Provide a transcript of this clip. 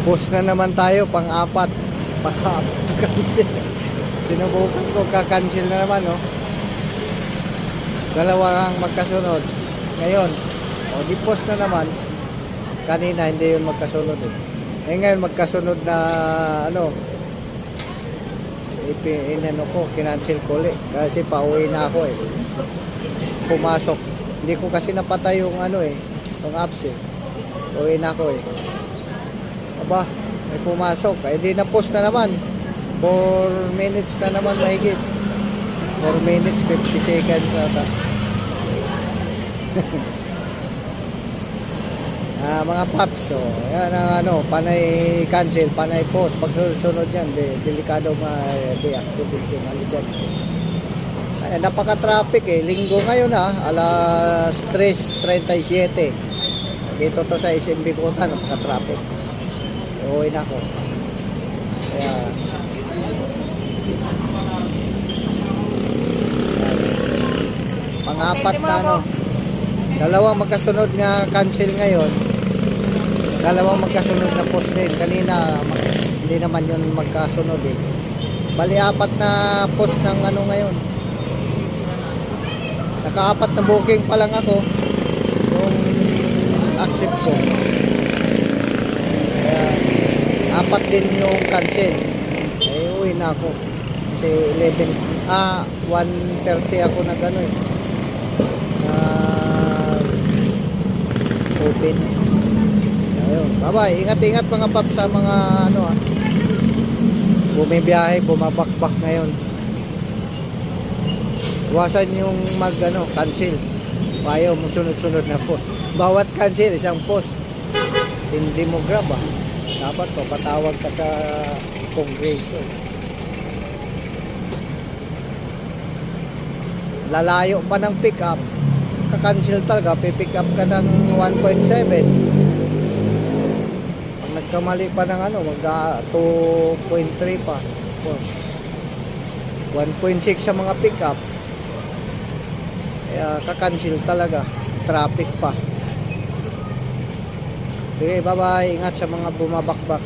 Post na naman tayo, pang-apat. Pang-apat cancel. Sinubukan ko, ka-cancel na naman, oh. Dalawang magkasunod. Ngayon, di post na naman. Kanina, hindi yun magkasunod, eh. Ngayon, magkasunod na, kinancel ko ulit. Kasi pauwi na ako, eh. Pumasok. Hindi ko kasi napatay yung, yung apps, eh. Uwi na ako, eh. Aba, may pumasok. Di na post na naman. 4 minutes na naman mahigit. 4 minutes, 50 seconds ata. Mga paps, yan ang panay cancel, panay post. Pag sunod yan, delikado ma-deactivate yung dyan. Napaka-traffic, eh. Linggo ngayon, alas 3:37. Dito to sa SMB Kota, napaka-traffic. Uwi na ako. Kaya pang-apat na dalawang magkasunod nga cancel ngayon, dalawang magkasunod na post din. Kanina hindi naman yun magkasunod, eh. Bali 4 na post ng ngayon. Naka-4 na booking pa lang ako yung accept ko. Kaya 4 din yung cancel. Uwi na ako kasi 1:30 ako open. Ayun. Bye-bye. Ingat-ingat mga paps sa mga bumibiyahe, bumabakbak ngayon. Iwasan yung cancel. Ayaw mo sunod-sunod na post. Bawat cancel, isang post. Hindi mo grab, dapat patawag ka sa Kongreso. Lalayo pa ng pick up. Ka-cancel talaga, pipick up ka ng 1.7. Pag nagkamali pa ng mag 2.3 pa. 1.6 sa mga pick up. Kaya ka-cancel talaga. Traffic pa. Sige, bye-bye. Ingat sa mga bumabakbak.